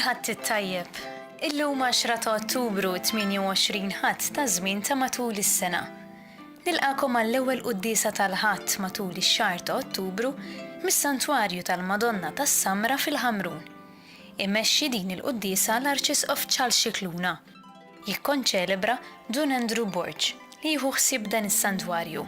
Il-ħadd it-tajjeb. Illum 10 ta' Ottubru 28 ħadd ta' żmien ta' matul is-sena. Nilqakom għall-ewwel quddiesa tal-ħadd matul ix-xahar ta' Ottubru mis-Santwarju tal-Madonna tas-Samra fil-Ħamrun. Imexxi din il-quddiesa l-Arċisqof Charles Scicluna. Jikkonċelebra Dun Andrew Borg li jieħu ħsieb dan is-santwarju.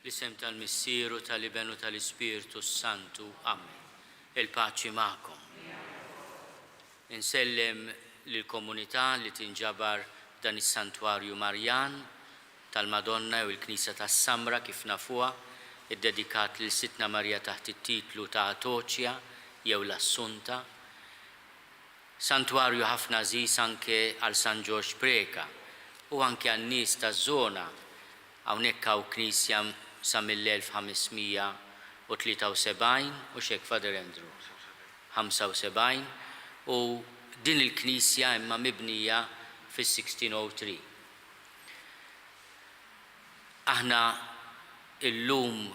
L-isem tal-Missieru, tal-Ibenu, tal-Ispiritu Santu. Amen. Il-paċi magħkom. Insellem lill-komunità li tinġabar dan is-Santwarju Marjan tal-Madonna u l-Knisja tas-Samra kif nafuha, iddedikat lil Sitna Marja taħt it-titlu ta' Atoċja jew l-Assunta. Santwarju ħafna żgħir anke għal San George Preka u anke għan-nies taż-żona. Hawnhekk hawn knisja sa mill-1573 u xek Father Andrew 75 u din il-knisja imma mibnija fis-1603. Aħna illum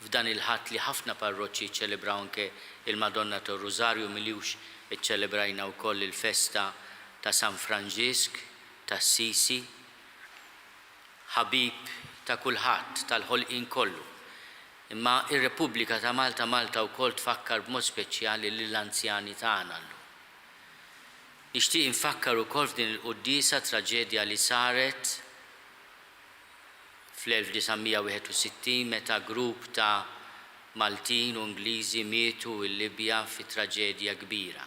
f'dan il-ħadd li ħafna parroċċi ċelebraw anke il-Madonna tar-Rużarju milux iċċelebrajna wkoll il-festa ta' San Franġisk tas-Sisi, ħabib ta' kulħadd tal-ħolqien kollu. Imma ir-Repubblika ta' Malta wkoll tfakkar b'mod speċjali lill-anzjani tagħna llum. Nixtieq infakkar ukoll f'din il-quddiesa traġedja li saret fl-1961 meta grupp ta' Maltin u Ingliżi mietu l-Libja fi traġedja kbira.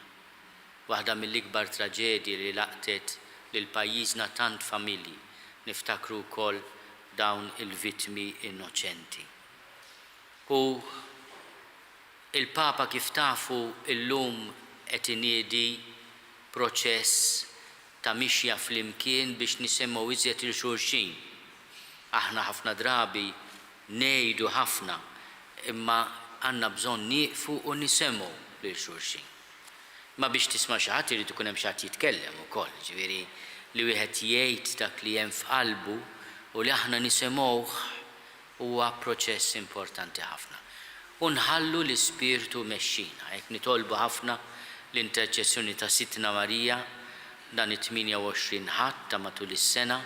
Waħda mill-ikbar traġedji li laqtet lil pajjiżna tant familji, niftakru wkoll dawn il-vittmi innoċenti. U il-Papa kif tafu illum qed iniedi proċess ta' mixja flimkien biex nisemgħu iżjed il-xulxin. Aħna ħafna drabi ngħidu ħafna imma għandna bżonn nieqfu u nisemgħu lil xulxin. Ma biex tisma' xi ħadd irid ikun hemm xi ħadd jitkellem ukoll, ġifieri li wieħed jgħid dak li hemm f'qalbu u li aħna nisimgħuh huwa proċess importanti ħafna. U nħallu l-Ispirtu mexxina, hekk nitolbu ħafna l-interċessjoni ta' Sitna Marija dan it-28 ħadd ta' matul is-sena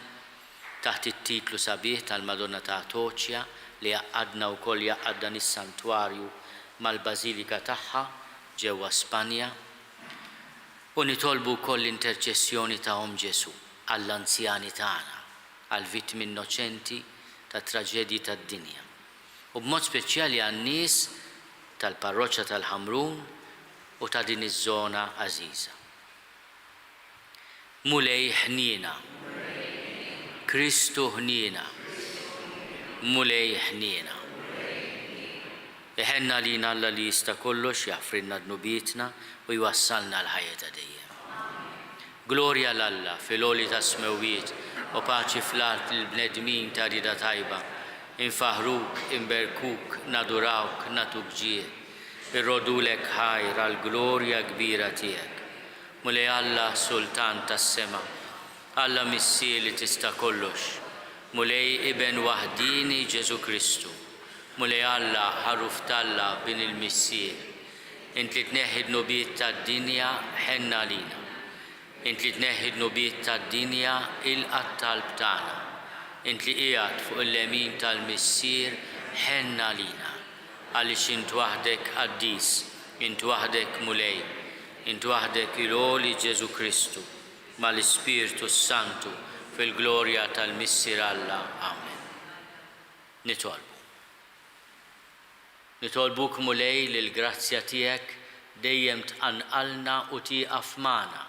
taħt it-titlu sabiħ tal-Madonna ta' Atoċja li jaqadna wkoll jaqad dan is-santwarju mal-Bażilika tagħha ġewwa Spanja. U nitolbu wkoll l-interċessjoni ta' Ġesu għall-anzjani tagħna, għall-vittmi innoċenti tat traġedji tad-dinja. U b'mod speċjali għan-nies tal-parroċċja tal-Ħamrun u ta' din iż-żona għażiża. Mulej ħniena, Kristu ħniena, mulej ħniena. Iħenna lina Alla li jista' kollox jaħfrilna dnubietna u jwassalna l-ħajja ta' dejjem. Glorja l-Alla fil-għoli ta' smewiet u paċi fl-art l-bnedmin ta' rida tajba. Infaħruk, imberkuk, nadurawk, natuk ġie. Irrodulek ħajr għal-glorja kbira tiegħek. Mulej Alla Sultan tas-sema, Alla Missir li tista' kollox. Mulej Iben waħdini Ġesu Kristu. Mulej Alla ħaruf talla bin il-Missir. Int li tneħħi d-nubiet tad-dinja ħenna lina. Int li tneħħi d-nubiet tad-dinja il-qattalb tagħna. Int li qiegħed fuq il-lemin tal-Missir ħenna lina. Għaliex int waħdek qaddis, int waħdek mulej, int waħdek il-għoli Ġesu Kristu, mal-Ispirtu Santu fil-glorja tal-Missir Alla. Amen. Nitolbuk mulej li l-grazzja tiegħek dejjem tqanqalna u tieqaf magħna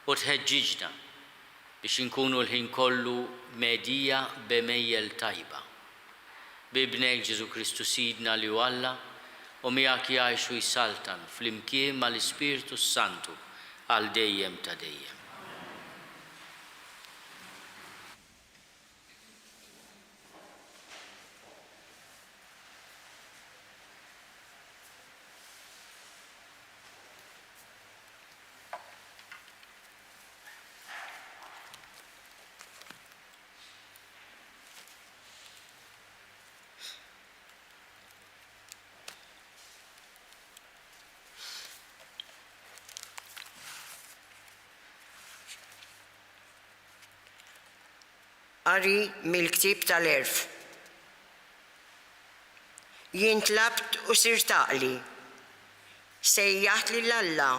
u tħeġġiġna biex inkunu l-ħin kollu medija b'mejjel tajba. Bibnek Ġesu Kristu Sidna li hu Alla u miegħek jgħixu jsaltan fl-imkien mal-Ispirtu Santu għal dejjem ta' dejjem. Qari mill-ktieb tal-Erf. Jien tlabt u sirt għaqli, sejjaħt lil Alla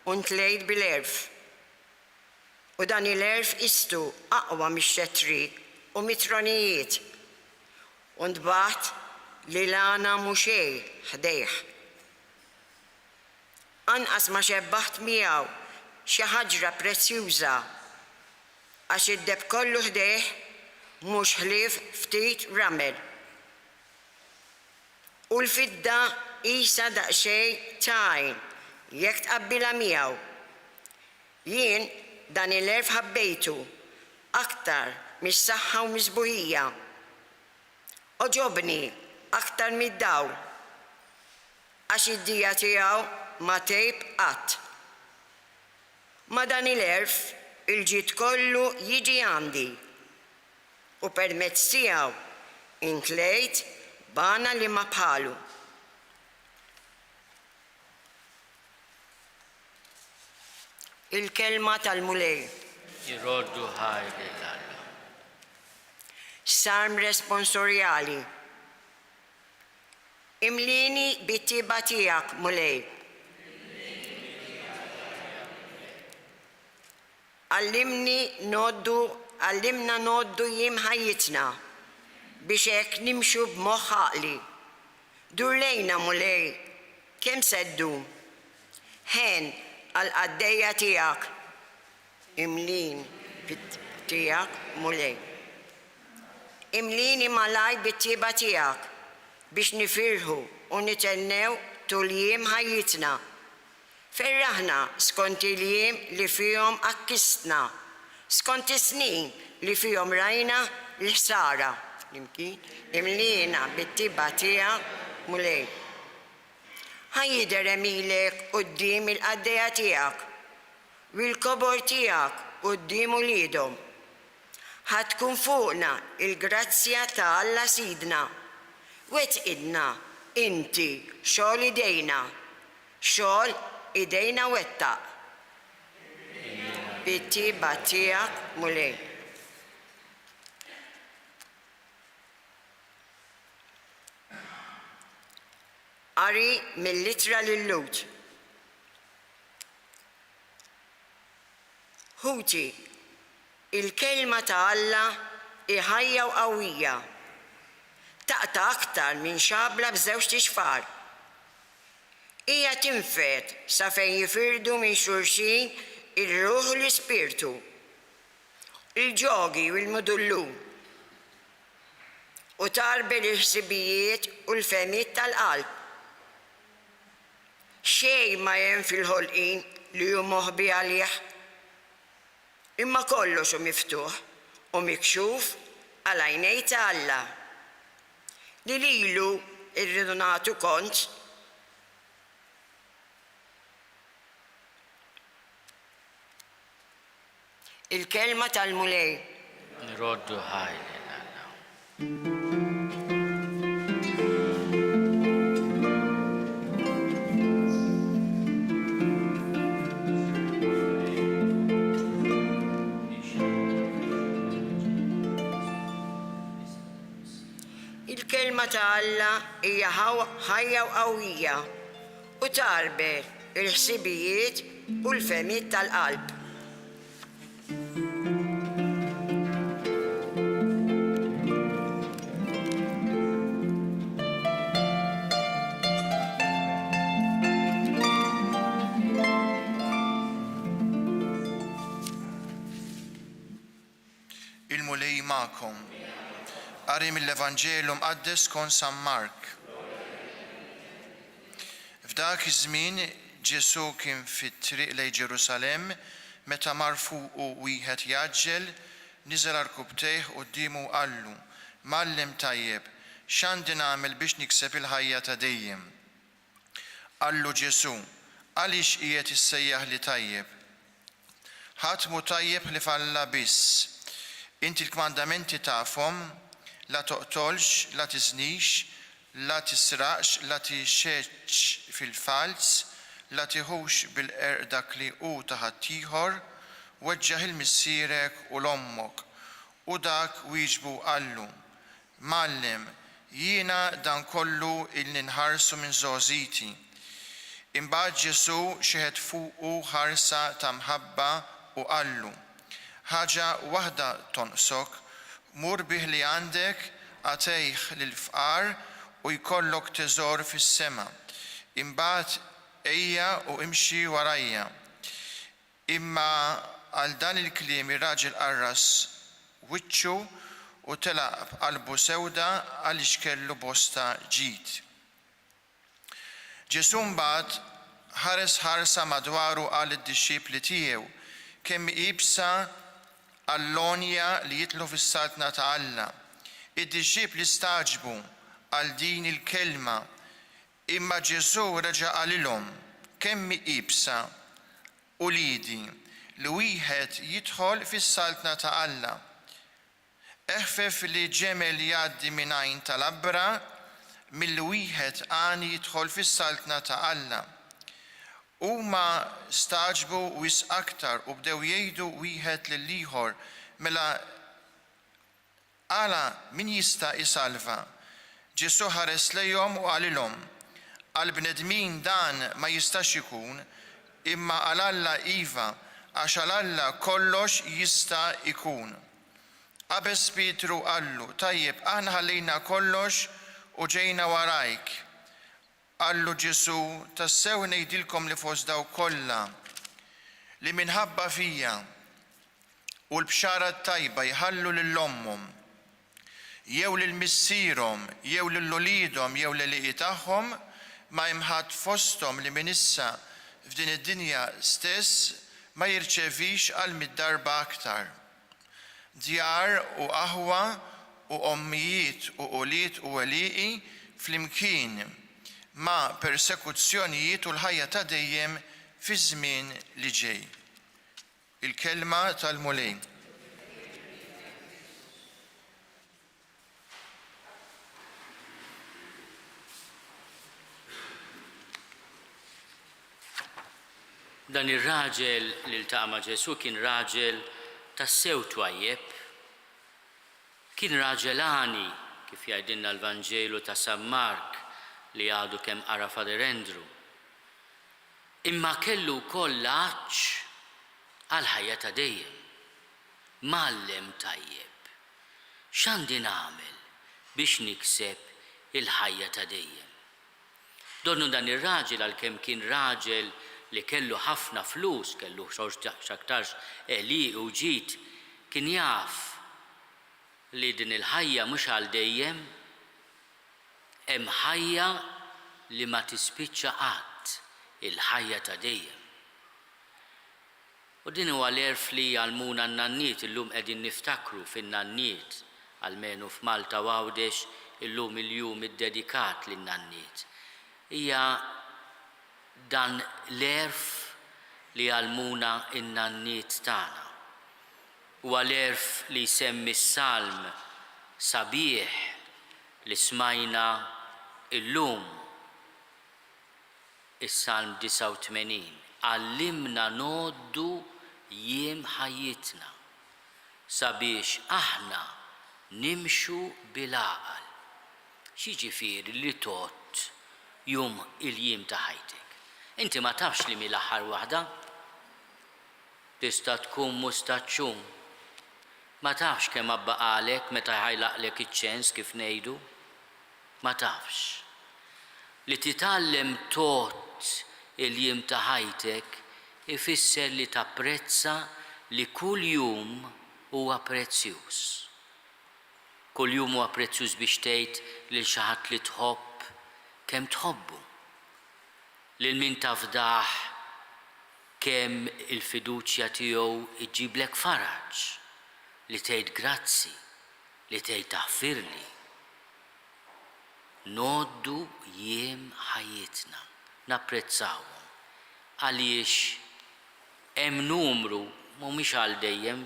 u ntlejt bil-erf. U dan il-erf istu aqwa mix-xettri u mitronijiet u ntbagħat li l-għana muxej ħdejh. Anqas ma xebbaħt miegħu xi ħaġra prezzjuża għax id-deb kollu ħdejh mhux ħlief ftit ramel. U l-fidda qisha daqsxejn tajn jekk tqabbilha miegħu. Jien dan il-erf ħabbejtu aktar mis-saħħa u mis-sbuħija. Oġobni aktar mid-dawl għax id-dija tiegħu ma tgħib qatt. Ma dan il-erf il-ġid kollu jiġi għandi u permezz tiegħu intlejt bana li ma bħalu. Il-kelma tal-mulej. Irroddu ħajr l-Alla. Sarm responsorjali. Imlini bit-tiba tiegħek mulej. Għallimna noddu jiem ħajjitna biex hekk nimxu b'moħħ ħaqli. Dur lejna mulej, kemm seddu? Ħen għal-qaddejja tiegħek. Imlin tiegħek mulej. Imlini malaj bit-tiba tiegħek biex nifirħu u nitennew tul jiem ħajjitna. Ferraħna skont il-jiem li fihom akkistna, skont is-snin li fihom rajna l-ħsara. Imlina bit-tiba tiegħek mulej. Ħajjidher emilek quddiem il-qaddejja tiegħek u l-kobor tiegħek quddiem uliedhom. Ħatkun fuqna il-grazzja ta' Alla Sidna. Wettqidna inti xogħol idejna, xogħol idejna wettaq. Bit-tiba tiegħek mulej. Qari mill-Littra lil-Lut. Ħuti, il-kelma ta' Alla iħajja u qawwija. Taqta' aktar minn xabla b'żewġ tixfar. Hija tinfed sa fejn jifirdu minn xulxin ir-ruħ u l-ispirtu, il-ġogi u l-mudullu, u tarbel il-ħsibijiet u l-femiet tal-qalb. Xejn ma hemm fil-ħolqien li hu moħbi għalih, imma kollox hu miftuħ u mikxuf għal għajnej ta' Alla. Li lilu irridu nagħtu kont il-kelma tal-mulej. Nroddu ħajli l-Alla. Il-kelma ta' Alla hija ħajja u qawwija u tarbet il-ħsibijiet u l-femiet tal-qalb. Il-mulej ma'kom. Qari mill-Evanġelu mqaddes kon San Mark. F'dak iż-żmien Ġesu kien fit-triq lejn Ġerusalemm meta mar fuqu wieħed jaġġel niżel għall-kubtejh qudiemu qallu: Mallim tajjeb, x'għandi nagħmel biex nikseb il-ħajja ta' dejjem? Qallu Ġesu: għaliex qiegħed issejjaħ li tajjeb? Ħadd mhu tajjeb li falla biss. Inti l-kmandamenti tafhom: la toqtolx, la tiżnix, la tisraqx, la tixeċċ fil-fals, la tieħux bil-qerq dak li hu ta' ħaddieħor, weġġaħ il-missierek u l-ommok. U dak wieġbu qallu: Mallim, jiena dan kollu il-ninħarsu minn żgħożiti. Imbagħad Ġesu xeħed fuqu ħarsa ta' mħabba u qallu: ħaġa waħda tonqsok, mur bih li għandek għatejh lill-fqar u jkollok teżor fis-sema. Imbagħad ejja u imxi warajja. Imma għal dan il-kliem ir-raġel qarras wiċċu u telaq b'qalbu sewda għaliex kellu bosta ġid. Ġesu mbagħad ħares ħarsa madwaru qal id-dixxipli tiegħu: kemm iqibsa għall-lonja li jitlu fis-saltna ta' Alla. Id-dixxipli staġbu għal din il-kelma, imma Ġesu reġa' qalilhom: kemm iqibsa u liedi li wieħed jidħol fis-saltna ta' Alla. Eħfef li ġemel jgħaddi minn għajn tal-abbra milli wieħed għani jidħol fis-saltna ta' Alla. Huma staġbu wisq aktar u bdew jgħidu wieħed lill-ieħor: mela għala min jista' isalva? Ġesu ħares lejhom u qalilhom: għall-bnedmin dan ma jistax ikun, imma għal Alla iva, għax għal Alla kollox jista' ikun. Qabes Pietru qallu: tajjeb, aħna ħallejna kollox u ġejna warajk. Qallu Ġesu: tassew ngħidilkom li fost daw kollha li minħabba fija u l-bxara tajba jħallu lill-ommhom jew lill-missierhom jew lill-uliedhom jew lill-liqi tagħhom, ma hemm ħadd fosthom li minn issa f'din id-dinja stess ma jirċevix għal mid-darba aktar. Djar u qaħwa u ommijiet u ulied u welieqi flimkien ma' persekuzzjonijiet u l-ħajja ta' dejjem fi żmien li ġej. Il-kelma tal-mulej. Dan ir-raġel li ltaqa' ma' Ġesu kien raġel tassew twajjeb, kien raġel għani kif jgħidilna l-Vanġelu ta' San Mark li għadu kemm qara Fader Andrew. Imma kellu wkoll għaġġ għal ħajja ta' dejjem. Mallem tajjeb, x'għandi nagħmel biex nikseb il-ħajja ta' dejjem? Donnu dan ir-raġel għalkemm kien raġel li kellu ħafna flus, kellu x'aktarx li u ġid, kien jaf li din il-ħajja mhux għal dejjem, hemm ħajja li ma tispiċċa qatt, il-ħajja ta' dejjem. U din huwa l-erf li għalmuna n-nanniet illum qegħdin niftakru fin-nanniet, għalmenu f'Malta Għawdex illum il-jum id-dedikat lin-nanniet. Hija dan l-erf li għalmuna in-nanniet tagħna. Huwa l-erf li jsemmi s-salm sabiħ li smajna illum, is-salm 89. Għallimna noddu jiem ħajjitna sabiex aħna nimxu bil-għaqal. X'jiġifieri li tot jum il-jiem ta' ħajtek? Inti ma tafx li mill-aħħar waħda? Tista' tkun mustaċċum. Ma tafx kemm abbaqalek meta ħajlaqlek iċ-ċens kif ngħidu? Ma tafx. Li titgħallem tot il-jiem ta' ħajtek ifisser li tapprezza li kull jum huwa prezzjuż. Kull jum huwa prezzjuż biex tgħid lil xi ħadd li tħobb kemm tħobbu. Lil min tafdaħ kemm il-fiduċja tiegħu iġiblek faraġġ, li tgħid grazzi, li tgħid taħfirli. Noddu jiem ħajjitna, napprezzawhom. Għaliex hemm numru mhumiex għal dejjem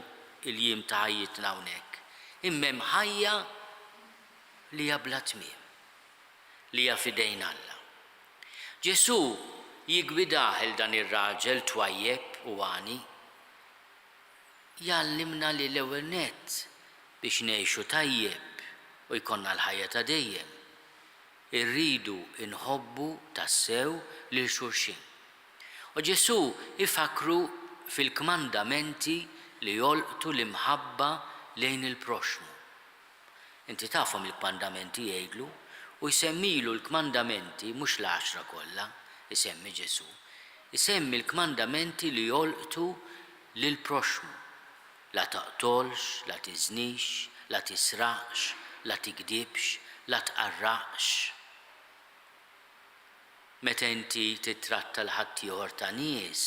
il-jiem ta' ħajjitna hawnhekk. Imma hemm ħajja li hija bla tmiem, li hija fidejn Alla. Ġesu jigwidah il dan ir-raġel twajjeb u għani, jallimna li l-ewwel nett biex ngħixu tajjeb u jkollna l-ħajja ta' dejjem. Irridu inħobbu tassew lil xulxin. U Ġesu ifakru fil-kmandamenti li jolqtu l-imħabba lejn il-proxmu. Inti tafhom il-kmandamenti jgħidlu u jsemmilu l-kmandamenti mhux l-10 kollha, isemmi Ġesu. Isemmi l-kmandamenti li jolqtu lill-proxmu. La taqtolx, la tiżnix, la tisraqx, la tikdibx, la tqarraqx. Meta inti titratta l-ħadd ieħor ta' nies,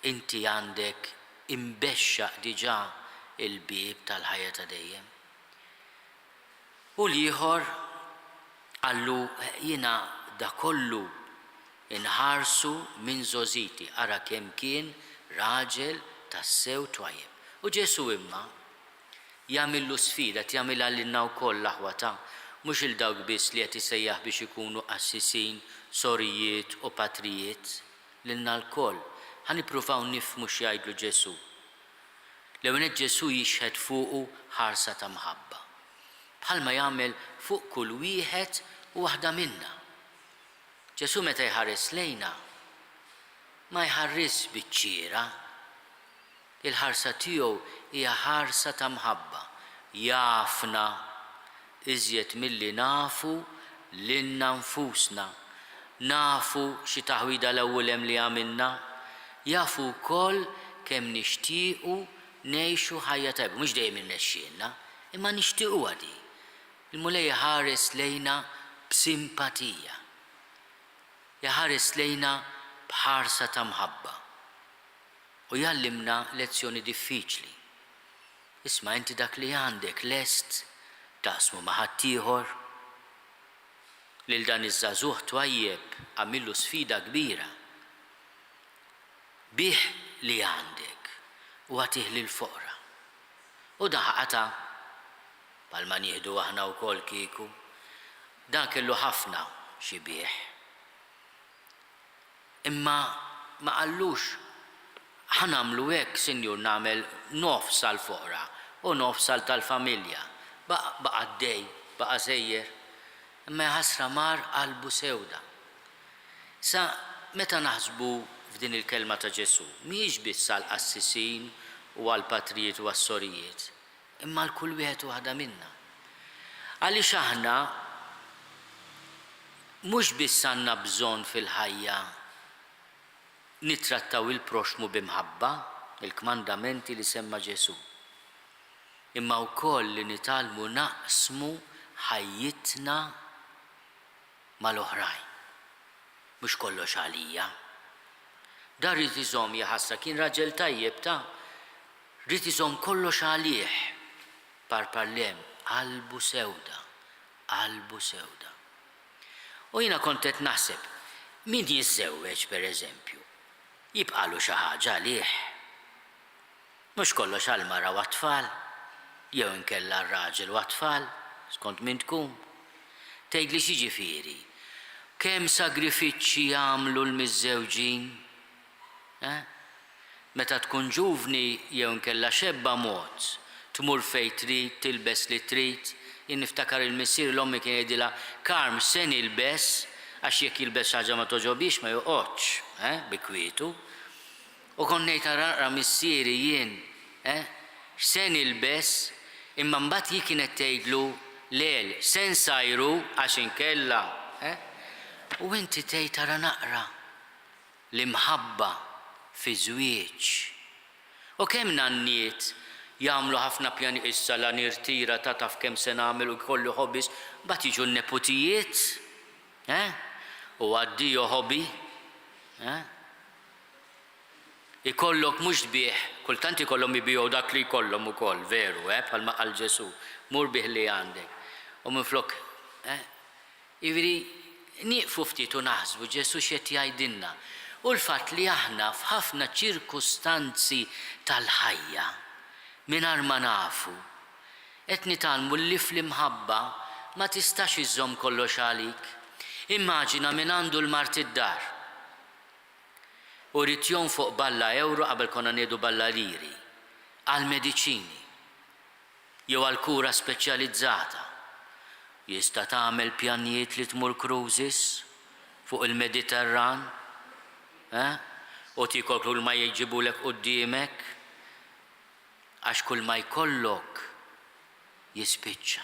inti għandek imbexxaq diġà il-bieb tal-ħajja ta' dejjem. U l-ieħor għallu jiena da kollu inħarsu minn żożiti, ara kemm kien raġel tassew twajjeb. U Ġesu imma jagħmillu sfida, jagħmilha lilna wkoll l-aħwa ta' mhux il-dawk biss li qed isejjaħ biex ikunu qassisin, sorijiet u patrijiet, lilna l-koll. Ħanippruvaw nifhmu x'jgħidlu Ġesu. L-ewwel Ġesu jixħed fuqu ħarsa ta' mħabba. Bħalma jagħmel fuq kull wieħed u waħda minna. Ġesu meta jħares lejna ma jħarris biċ-ċiera. Il-ħarsa tiegħu hija ħarsa ta' mħabba. Jafna iżjed milli nafu lilna nfusna. Nafu xi taħwida l-ewwel hemm li għamilna. Jafu wkoll kemm nixtiequ ngħixu ħajja tajba. Mhux dejjem irnexxielna, imma nixtiequha di. Il-Mulej ħares lejna b'simpatija. Jaħares lejna bħarsa ta' mħabba. U jallimna lezzjoni diffiċli. Isma' inti dak li għandek lest taqsmu ma' ħadd ieħor. Lil dan iż-żagħżugħ twajjeb għamillu sfida kbira. Bih li għandek u għatih lil foqra. U daħaqata bħalma nieħdu aħna wkoll kieku. Dan kellu ħafna xi bih. Imma ma qallux ħanamlu hekk, Sinjur, nagħmel nofs għall-foqra u nofs tal-familja. Baqa' għaddej, baqa' żejjer. Imma ħasra mar qalbu sewda. Sa meta naħsbu f'din il-kelma ta' Ġesu, mhijiex biss għall-qassisin u għall-patrijiet u għas-sorijiet, imma l-kull wieħed waħda minna. Għaliex aħna mhux biss għandna bżonn fil-ħajja nittrattaw il-proxmu bimħabba, il-kmandamenti li semma Ġesu. Imma wkoll li nitalmu naqsmu ħajjitna mal-oħrajn. Mhux kollox għalija. Dar rrid iżomm jaħassa kien raġel tajjeb ta' rrid iżomm kollox għalih. Parpallem, qalbu sewda. U jiena kont qed naħseb, min jiżżewweġ pereżempju, jibqalu xi ħaġa għalih. Mhux kollox għall-mara u għat-tfal, jew inkella r-raġel u għat-tfal, skont min tkun. Tgħidli x'jiġifieri, kemm sagrifiċċji jagħmlu l-miżżewġin? Meta tkun ġuvni jew inkella xebba mod, tmur fejn trid, tilbes li trid, jien niftakar il-missier l-ommi kien jgħidilha Karm se nilbes għax jekk jilbes ħaġa ma toġobix ma joqgħodx bi kwietu. U kont ngħid ara missieri jien se nilbes imma mbagħad hi kienet tgħidlu lel se nsajru għax inkella. U inti tgħid tara naqra l-imħabba fi żwieġ. U kemm nanniet jagħmlu ħafna pjani issa la nirtira ta' taf kemm se nagħmel u jkollu hobbies, mbagħad jiġu n-nepotijiet, u għaddiju hobby, ikollok mhux tbieħ, kultant ikollhom ibiju dak li jkollhom ukoll, veru, bħalma qal Ġesu, mur bih li għandek. U minflok, jiġifieri nieqfu ftit u naħsbu Ġesu x'qed jgħidilna. U l-fatt li aħna f'ħafna ċirkustanzi tal-ħajja mingħajr ma nafu qed nitgħallmu li fl-imħabba ma tistax iżżomm kollox għalik. Immaġina min għandu l-mart id-dar u rrid jonfoq balla euro qabel konna ngħidu balla liri għall-mediċini jew għall-kura speċjalizzata. Jista' tagħmel pjanijiet li tmur cruises fuq il-Mediterran, u tikol kull ma jiġibulek quddiemek għax kull ma jkollok jispiċċa.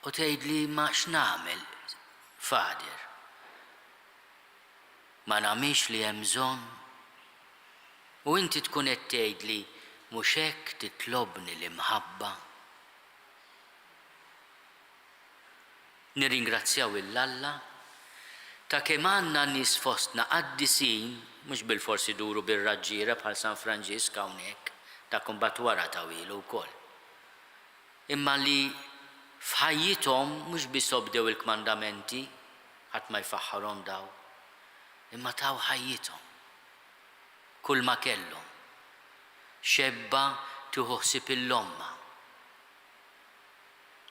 U tgħidli ma x'nagħmel, Fader? Ma nagħmilx li hemm bżonn? U inti tkun qed tgħidli mhux hekk titlobni l-imħabba? Nirringrazzjaw il-Alla ta' kemm għandna nies fostna qaddisin, mhux bil-forsi duru bir-raġġiera bħal San Franġisk hawnhekk, ta' kumbat wara tawilu wkoll. Imma li f'ħajjithom mhux biss obdew il-kmandamenti, ħadd ma jfaħħarhom daw, imma taw ħajjithom. Kull ma kellhom. Xebba tieħu ħsieb il-lomma.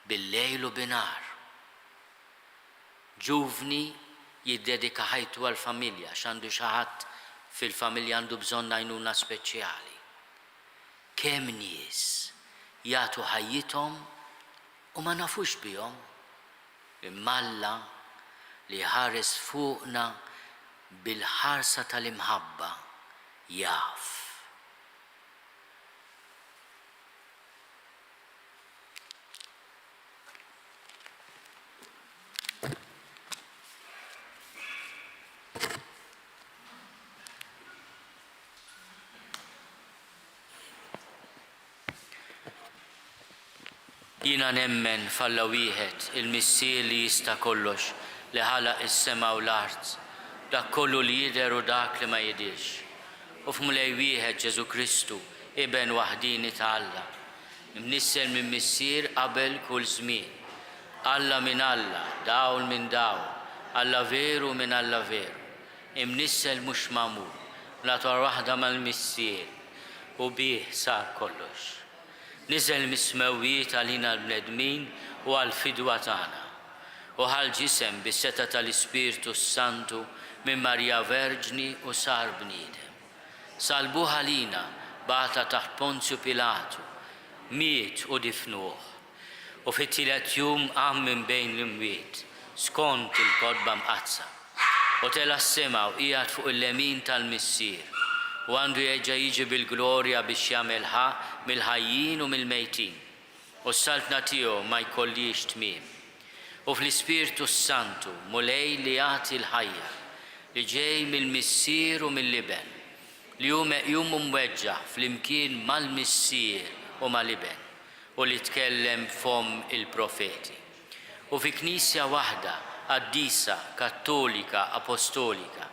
Bil-lejl u binar. Ġuvni jiddedika ħajtu għall-familja x'għandu xi ħadd fil-familja għandu bżonn għajnuna speċjali. Kemm nies jagħtu ħajjithom u ma nafux bihom, imma Alla li ħares fuqna bil-ħarsa tal-imħabba jaf. Jiena nemmen f'Alla wieħed il-missier li jista' kollox li ħalaq is-sema u l-art, dak kollu li jidher u dak li ma jidhirx. U f'Mulej wieħed Ġesu Kristu, Iben waħdini ta' Alla, imnissel minn missier qabel kull żmien. Alla minn Alla, dawl minn dawl, Alla veru minn Alla veru. Imnissel mhux magħmul, nator waħda mal-missier u bih sar kollox. Niżel mismewwiet għalina l-bnedmin u għal-fidwa tagħna. U ħal-ġisem bis-seta tal-Ispirtu Santu minn Marja Verġni u sar bniedem. Salbuh għalina bata taħt Ponzju Pilatu, miet u difnuh. U fit-tielet jum qam minn bejn l-imwiet, skont il-kodba mqazza. U tela s-sema u qiegħed fuq il-lemin tal-missier. U għandu jerġa' jiġi bil-glorja biex jagħmel mill-ħajjin u mill-mejtin. U s-saltna tiegħu ma jkollix tmiem. U fl-Ispirtu Santu mulej li jagħti l-ħajja li ġej mill-missier u mill-liben li hu meqjum mweġġaħ flimkien mal-missier u mal-liben u li tkellem fom il-profeti. U fi knisja waħda qaddisa, kattolika, apostolika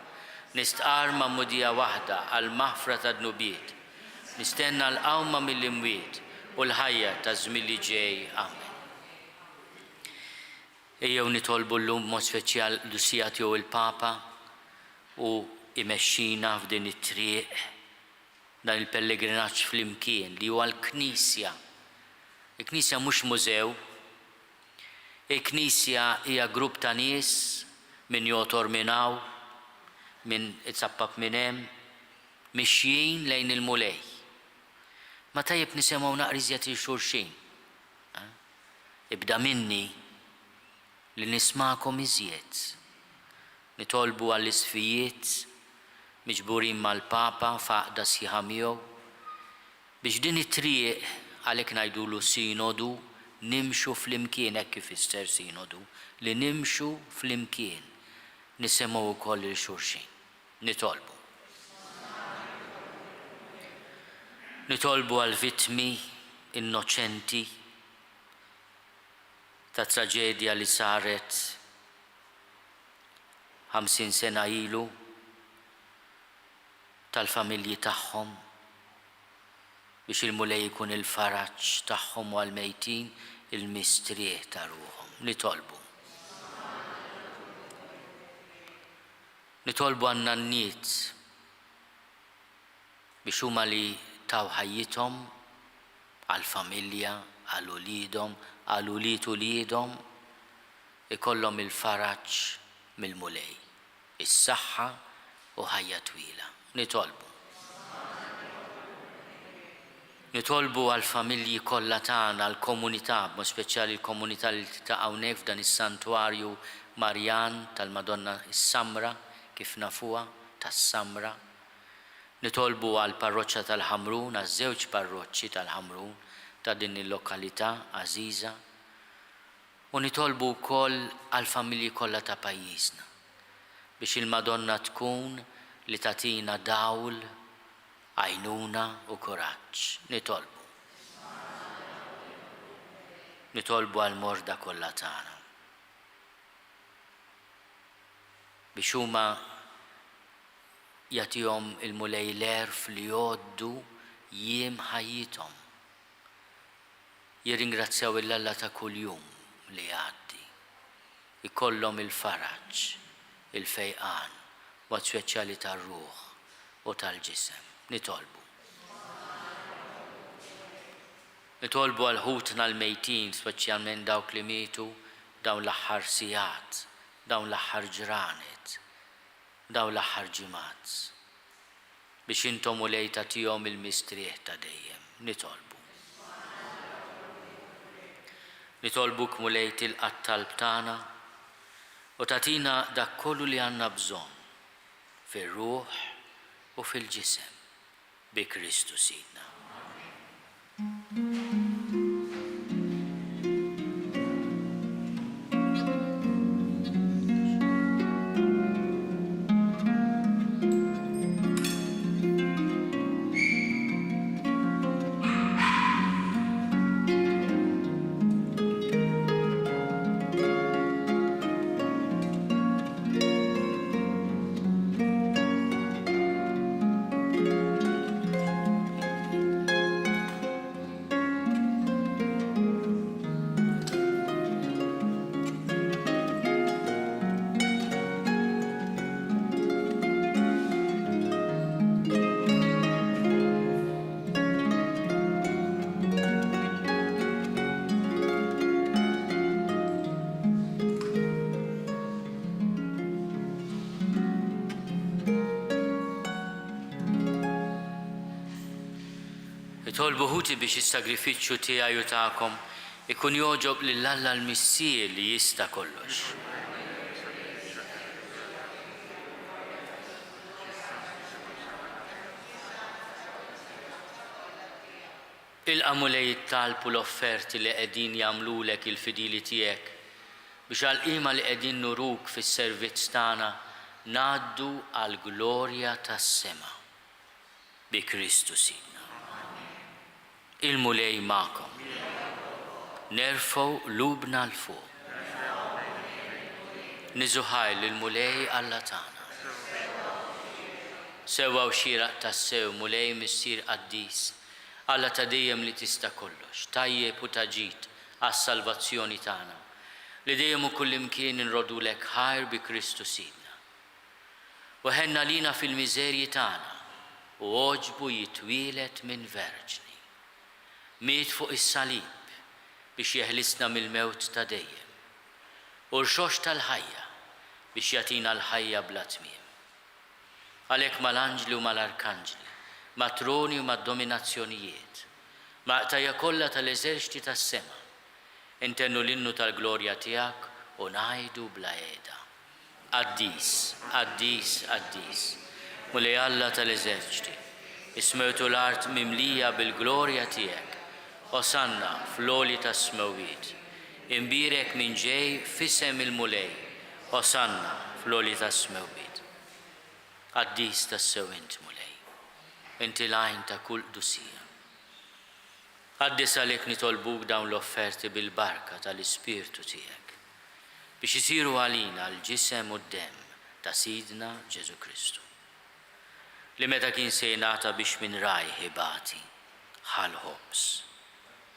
nistqar ma' mudija waħda għal maħfra ta' dnubiet, nistenna l-qawma mill-imwiet u l-ħajja ta' żmien li ġej. Amen. Ejjew nitolbu llum mod speċjal Lusija tiegħu il-Papa u imexxina f'din it-triq dan il-pellegrinaġġ flimkien li huwa l-Knisja. Il-Knisja mhux mużew, il-Knisja hija grupp ta' nies min jotor minn hawn, min itsappab minn hemm, mixjin lejn il-mulej. Ma tajjeb nisimgħu naqriżjat il xulxin. Ibda minni li nismakom iżjed. Nitolbu għall-isfijiet miġburin mal-Papa faqda sħiħa miegħu biex din it-triq għalhekk ngħidulu sinodu nimxu flimkien hekk kif isser sinodu li nimxu flimkien nisimgħu wkoll il-xulxin. Nitolbu. Nitolbu għal-vittmi innoċenti ta' traġedja li saret 50 sena ilu tal-familji tagħhom biex il-mulej ikun il-faraġġ tagħhom u għal-mejtin il-mistrieħ ta' ruhom. Nitolbu. Nitolbu għan-nanniet biex huma li taw ħajjithom għall-familja, għall-uliedhom, għall-ulied uliedhom ikollhom il-faraġġ mill-mulej, is-saħħa u ħajja twila. Nitolbu. Nitolbu għall-familji kollha tagħna, għall-komunità, mod speċjali l-komunità li ta' hawnhekk f'dan is-santwarju Marjan tal-Madonna is-Samra kif nafuha tas-Samra. Nitolbu għall-parroċċja tal-Ħamrun, għaż-żewġ parroċċi tal-Ħamrun ta' din il-lokalità għażiża. U nitolbu wkoll għall-familji kollha ta' pajjiżna biex il-Madonna tkun li tagħtina dawl, għajnuna u kuraġġ. Nitolbu. Nitolbu għall-morda kollha tagħna biex huma jagħtihom il-mulej l-erf li jgħoddu jiem ħajjithom. Jirringrazzjaw il-Alla ta' kuljum li jgħaddi. Ikollhom il-faraġġ, il-fejqan, mod speċjali tar-ruħ u tal-ġisem. Nitolbu. Nitolbu għal ħutna l-mejtin, speċjalment dawk li mietu dawn l-aħħar sigħat, dawn l-aħħar ġranet, dawn l-aħħar ġimgħat biex intom u lejta tihom il-mistrieħ ta' dejjem. Nitolbu. Nitolbuk mulejt il-qattalb tagħna u tagħtina dak kollu li għandna bżonn fir-ruħ u fil-ġisem bi Kristu Sidna. Nitolbu ħuti biex is-sagrifiċċju tiegħi u tagħkom ikun jogħġob lill-Alla l-Missier li jista' kollox. Ilqa' mulej it-talb u l-offerti li qegħdin jagħmlulek il-fidili tiegħek biex għall-qima li qegħdin nuruk fis-servizz tagħna ngħaddu għall-glorja tas-sema bi Kristu Sidna. Il-mulej magħkom. Nerfgħu lubna l-fuq. Niżuħaj lill-mulej Alla tagħna. sewa u xieraq tassew mulej missier qaddis, Alla ta' dejjem li tista' kollox, tajjeb u taġid għas-salvazzjoni tagħna, li dejjem u kullimkien inrodulek ħajr bi Kristu Sidna. U ħenna lina fil-miżerji tagħna u oġbu jitwielet minn verġni. Miet fuq is-salib biex jeħlisna mill-mewt ta' dejjem. U rxox tal-ħajja biex jatina l-ħajja bla tmiem. Għalhekk mal-anġli u mal-arkanġli, ma' troni u ma' dominazzjonijiet, ma' qtajja kollha tal-eżerċiti tas-sema, intennu l-innu tal-glorja tiegħek u ngħidu bla qiegħda. Qaddis, qaddis, qaddis, mulej Alla tal-eżerċiti, ismewtu l-art mimlija bil-glorja tiegħek, osanna fl-għoli tas-smewwiet, imbirek minn ġej f'isem il-mulej, osanna fl-għoli tas-smewwiet. Qaddis tassew int mulej. Inti lajn ta' kull dusija. Għaddis għalek nitolbuk dawn l-offerti bil-barka tal-Ispirtu tiegħek biex isiru għalina l-ġisem u d-dem ta' Sidna Ġesu Kristu. Li meta kien se jingħata biex minn raj ħibati, ħal ħobs,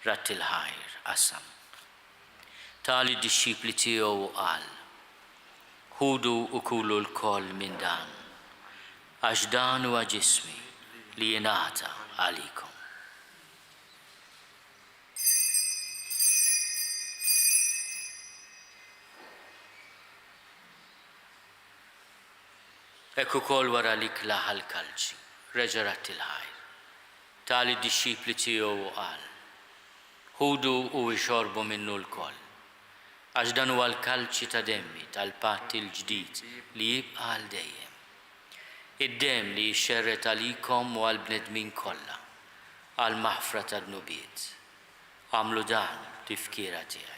rat il-ħajr qasam. Tali d-disċipli tiegħu qal, ħudu u kulu l-koll minn dan, għax dan huwa ġismi li jingħata għalikom. Ekku kol wara li klaħa l-kalċi, reġarat il-ħajr. Tali d-disċipli tiegħu qal, ħudu u ixorbu minnu l-koll, għax dan huwa l-kalċi ta' demmi tal-patt il-ġdid li jibqa' għal dejjem. Id-dem li jixxerret għalikom u għal-bnedmin kollha, għal-maħfra tad-nubiet. Għamlu dan tifkira tiegħi.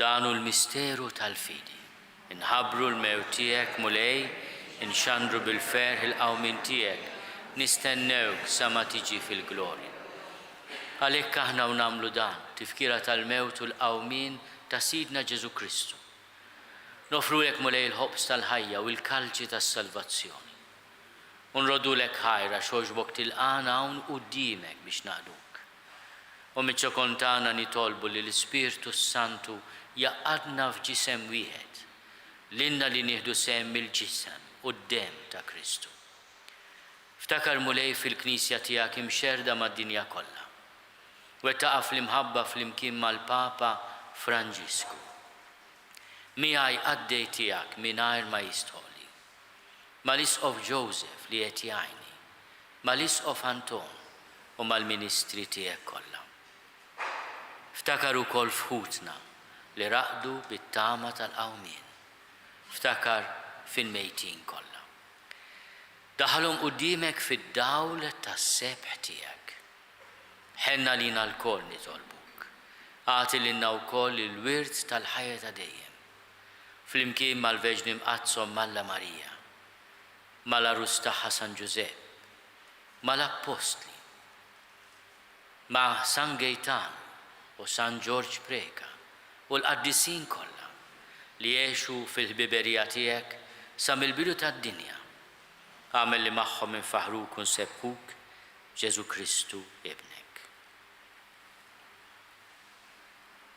Danu l-misteru tal-fidi. Inħabru l-mewt tiegħek mulej, inxandru bil-ferħ il-qawmin tiegħek, nistennewk sa ma tiġi fil-glorja. Għalhekk aħna u nagħmlu dan, tifkira tal-mewt u l-qawmin ta' Sidna Ġesu Kristu. Nofrulek mulej il-ħobs tal-ħajja u l-kalċi tas-salvazzjoni. Unrodulek ħajra xogħġbok tilqana hawn quddiemek biex naqduk. U miċ-ċokontana nitolbu li l-Ispirtu Santu jaqadna f'ġisem wieħed, l-inna li nieħdu sehem mill-ġisem u d-dem ta' Kristu. Ftakar mulej fil-Knisja tiegħek imxerda mad-dinja kollha. Wettaqa fl-imħabba fl-imkien mal-Papa Franġisku. Miegħi għaddej tiegħek mingħajr ma jistħolli. Mal-Isqof Joseph li qed jgħinni, mal-Isqof Anton u mal-Ministri tiegħek kollha. Ftakar ukoll fħutna li raqdu bit-tama tal-qawmien. Ftakar fil-mejtin kollha. Daħalhom quddiemek fid-dawl tas-sebħ tiegħek. Ħenna lina l-koll nitolbuk. Għati lilna wkoll il-wirt tal-ħajja ta' dejjem. Flimkien mal-Veġni Mqazzom Malla Marija, mal-Arus tagħha San Ġusepp, mal-Appostli, ma' San Gejtan u San Ġorġ Preka u l-qaddisin kollha li jgħixu fil-ħbiberija tiegħek sa mill-bidu tad-dinja. Għamel li magħhom infaħruk u nsebbħuk Ġesu Kristu ibnek.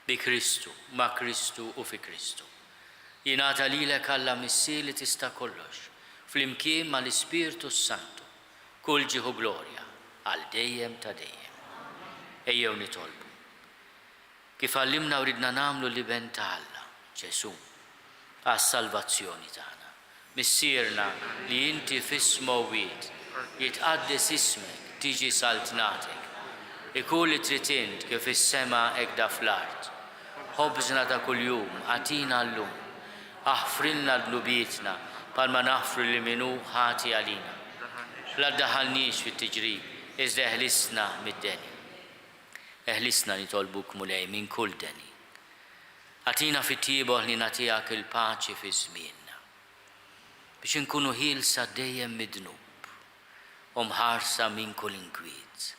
Bi Kristu, ma' Kristu u fi Kristu. Jingħata lilek Alla missi li tista' kollox, flimkien mal-Ispirtu Santu, kull ġieħu glorja għal dejjem ta' dejjem. Ejjew nitolbu. Kif għallimna u ridna nagħmlu l-iben ta' Alla, Ġesu, għas-salvazzjoni tagħna. Missierna li inti fis-smowwiet jitqaddes ismek, tiġi saltnatek. Ikun li trid int kif is-sema hekk da fl-art. Ħobżna ta' kuljum, għatina llum, aħfrilna l-dnubietna palma naħfru li minnu ħati għalina. La ddaħħalniex fit-tiġrib, iżda eħlisna mid-deni. Eħlisna nitolbuk mulej minn kull deni. Għatina fit-tiebuħ li nagħtihak il-paċi fi żmienna. Biex inkunu ħielsa dejjem mid-dnub u mħarsa minn kull inkwiet.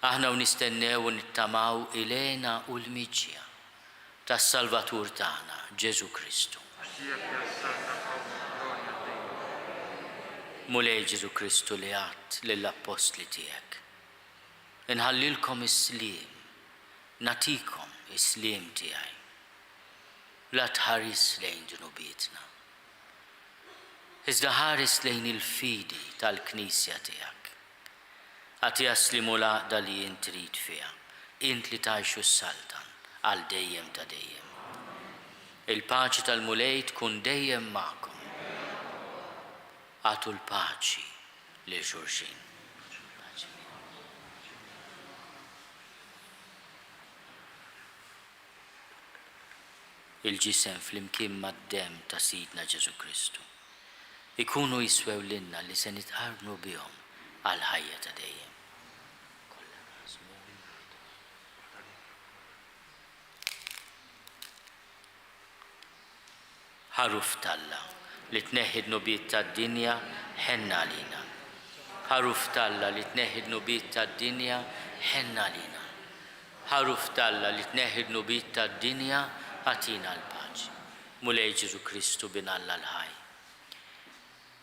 Aħna u nistennew u nittamaw ilena u l-miġja tas-Salvatur tagħna, Ġesu Kristu. Mulej Ġesu Kristu li għadt lill-apostli tiegħek. Inħallilkom is-sliem, natikom is-sliem tiegħi. La tħares lejn ġunubietna. Iżda ħares lejn il-fidi tal-Knisja tiegħek. Għati jaslimu laqda li jint trid fiha, int li tgħixu s-saltan għal dejjem ta' dejjem. Il-paċi tal-mulej tkun dejjem magħkom. Għatu l-paċi li xulxin. Il-ġisem fl-imkien mad-dem ta' Sidna Ġesu Kristu ikunu jiswew lilna li se nitqarnu bihom għal ħajja ta' dejjem. Ħaruf talla li tneħħid nubiet tad-dinja ħenna lina. Ħaruf talla li tneħħid nubiet tad-dinja ħenna lina. Ħaruf talla li tneħħid nubiet tad-dinja għatina l-paċi. Mulej Ġesu Kristu bin Alla l-ħaj.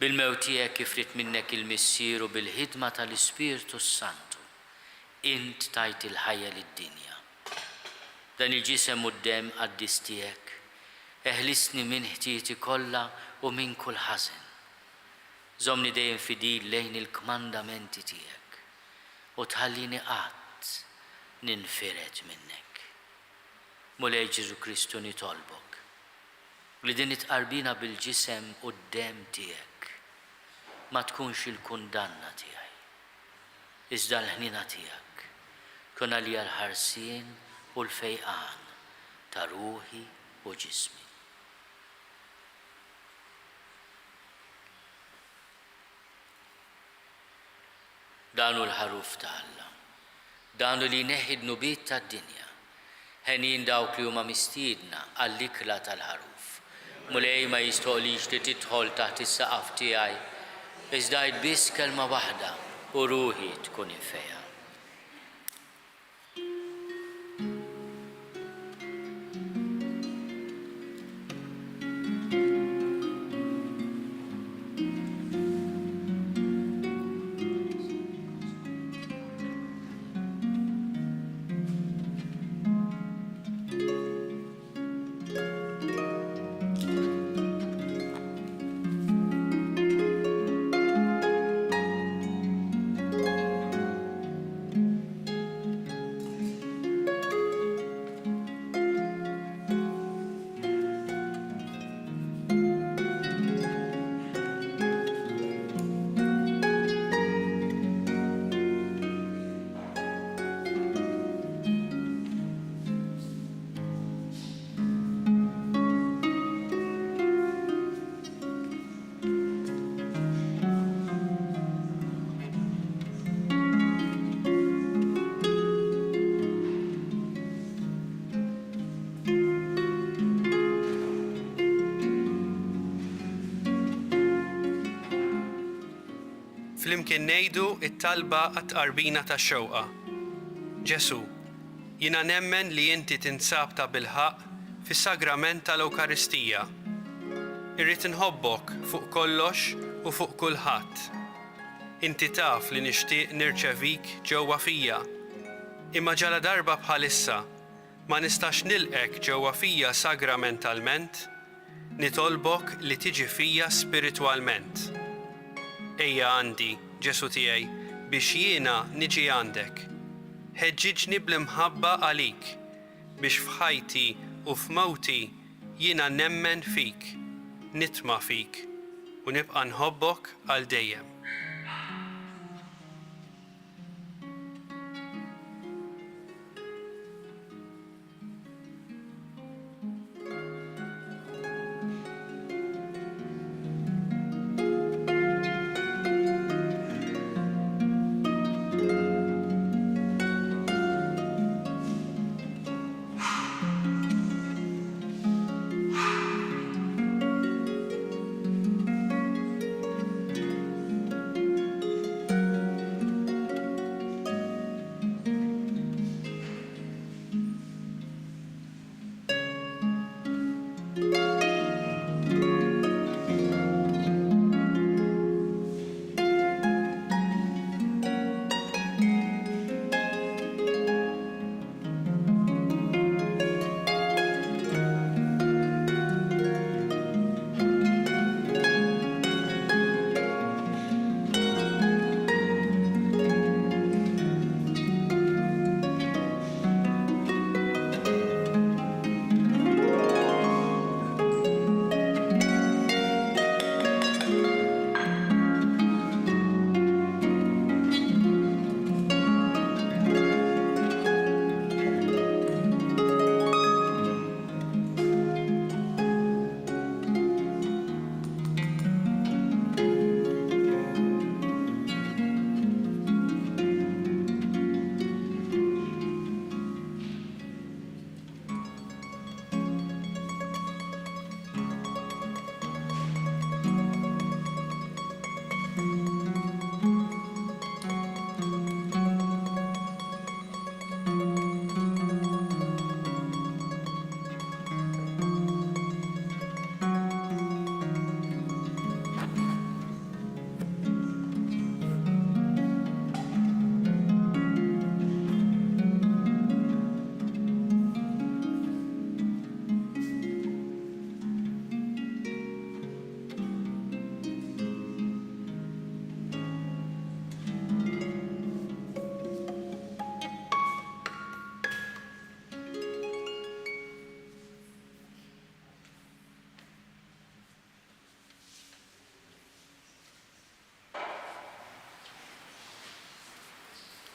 Bil-mewt tiegħek kifrit minnek il-missieru bil-ħidma tal-Ispirtu Santu. Int tajt il-ħajja lid-dinja. Dan il-ġisem u d-dem qaddis tiegħek. Eħlisni minn ħtieti kollha u minn kull ħażen. Żomni dejjem fidil lejn il-kmandamenti tiegħek u tħallini qatt ninfired minnek. Mulej Ġesu Kristu nitolbok li din itqarbina bil-ġisem u d-dem tiegħek ma tkunx il-kundanna tiegħi. Iżda l-ħnina tiegħek kun għalija l-ħarsien u l-fejqan ta' ruħi u ġismi. Danu l-ħaruf ta' Alla, danu li neħid nubiet ta' dinja, ħenin dawk li huma mistiedna għall-ikla tal-ħaruf. Mulej ma jistoqlix li tidħol taħt is-saqaf tiegħi, iżda biss kelma waħda u ruħi tkun infeja. Flimkien ngħidu it-talba għat-tqarbina tax-xewqa. Ġesu, jiena nemmen li inti tinsab ta' bilħaq fis-sagrament tal-Ewkaristija. Irrid inħobbok fuq kollox u fuq kulħadd. Inti taf li nixtieq nirċevik ġewwa fija. Imma ġala darba bħalissa ma nistax nilqek ġewwa fija sagramentalment, nitolbok li tiġi fija spiritwalment. Ejja għandi, Ġesu tiegħi, biex jiena niġi għandek. Ħeġġiġni bl-imħabba għalik, biex f'ħajti u f'mewti jiena nemmen fik, nitma' fik u nibqa' nħobbok għal dejjem.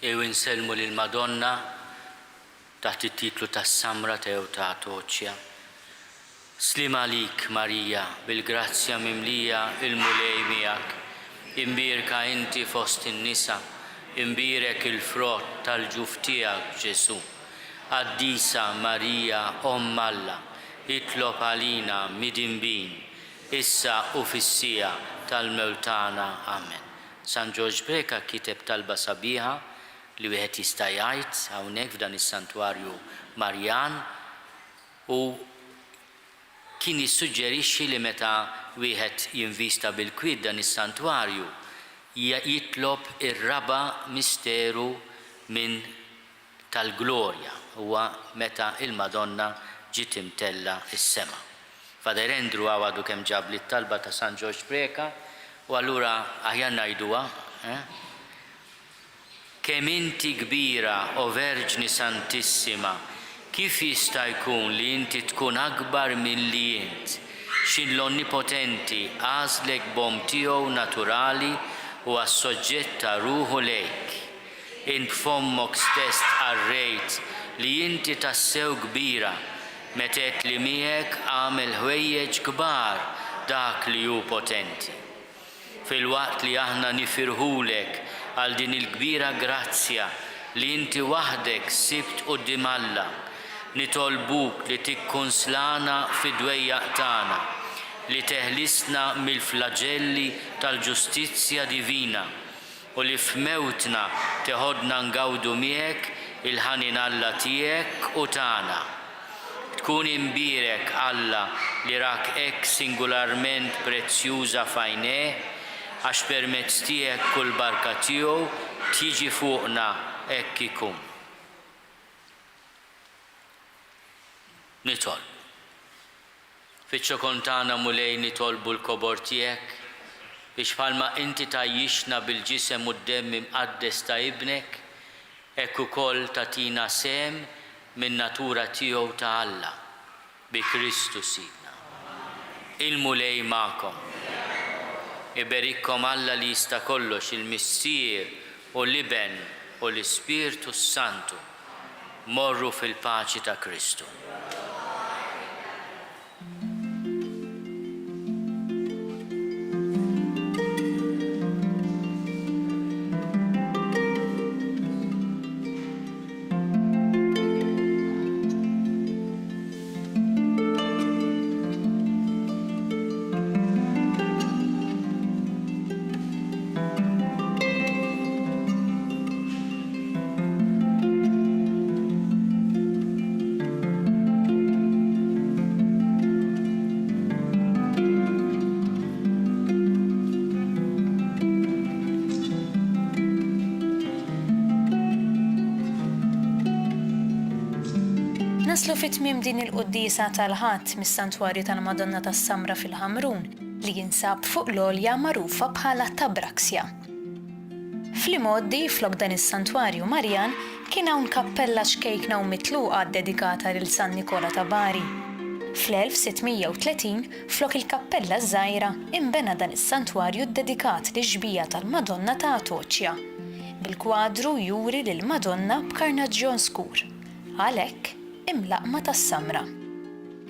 insellmu lil Madonna taħt it-titlu tas-Samra ta' Toċja. Slim għalik, Marija, bil-grazzja mimlija il-mulej miegħek, imbirka inti fost in-nisa, imbirek il-frott tal-ġuf tiegħek Ġesu. Qaddisa Marija, Omm Alla, itlob għalina mid-inbin, issa u fis-sija tal-mewtana. Amen. San George Breka kiteb talba sabiħa li wieħed jista' jgħid hawnhekk f'dan is-santwarju Marjan u kien jissuġġerixxi li meta wieħed jinvista bil-kwid dan is-santwarju jitlob ir-raba' misteru minn tal-glorja huwa meta il-Madonna ġiet imtella is-sema. Fader Andrew għadu kemm ġab li t-talba ta' San George Breka u allura aħjar ngħiduha kemm inti kbira o Verġni Santissima, kif jista' jkun li inti tkun akbar milli int? Xin l-Onnipotenti għażlek b'hom tiegħu naturali u assoġġetta ruħu lejk. Int f'ommok stess qarrejt li inti tassew kbira, metet li miegħek għamel ħwejjeġ kbar dak li hu potenti. Fil-waqt li aħna nifirħulek għal din il-kbira grazzja li inti waħdek sibt quddiem Alla, nitolbuk li tikkunslana fid-dwejjaq tagħna, li teħlisna mill-flaġelli tal-ġustizzja divina u li f'mewtna teħodna ngawdu miegħek il-ħanin Alla tiegħek u tagħna. Tkun imbirek Alla li rak hekk singularment prezzjuża f'għajnejh, għax permezz tiegħek kull barka tiegħu tiġi fuqna hekk ikun. Nitolbu. Fiċ-ċokontana mulej nitolbu l-kobor tiegħek biex bħalma inti tajjixna bil-ġisem u d-demm imqaddes ta' ibnek, hekk ukoll tatina sem min natura tiegħu ta' Alla bi Kristu Sidna. Il-mulej magħkom. Iberikkom Alla li jista' kollox il-Missier u l-Iben u l-Ispirtu Santu. Morru fil-paċi ta' Kristu. Naslu fit-tmiem din il-quddisa tal-ħadd mis-santwarju tal-Madonna tas-Samra fil-Ħamrun li jinsab fuq l-olja magħrufa bħala Tabraxja. Fl-imoddi flok dan is-santwarju Marjan kien hawn kappella xkejkna u mitluqa dedikata lil San Nikola ta' Bari. Fl-1630 flok il-kappella żgħira imbena dan is-santwarju dedikat li ġbija tal-Madonna ta' Toċja bil-kwadru juri lil Madonna b'karnaġġjon skur. Għalhekk imlaqma tas-Samra.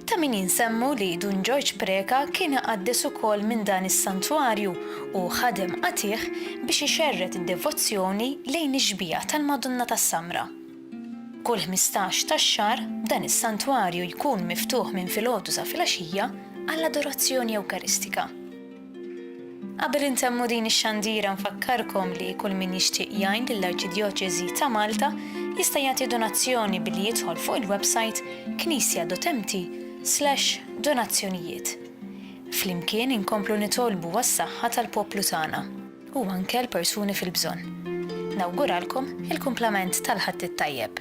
Ta' min jinsemmu li Dun George Breka kien iqaddes ukoll minn dan is-santwarju u ħadem qatih biex ixerret id-devozzjoni lejn iġbija tal-Madonna tas-Samra. Kull 15 tax-xahar dan is-santwarju jkun miftuħ minn filgħodu sa filgħaxija għall-adorazzjoni Ewkaristika. Qabel intemmu din ix-xandira nfakkarkom li kull min jixtieq jgħin lill-Arċidjoċeżi ta' Malta jista' jagħti donazzjoni billi jidħol fuq il-website knisja.mt/donazzjonijiet. Flimkien inkomplu nitolbu għas-saħħa tal-poplu tagħna u anke l-persuni fil-bżonn. Nawguralkom il-kumplament tal-ħadd it-tajjeb.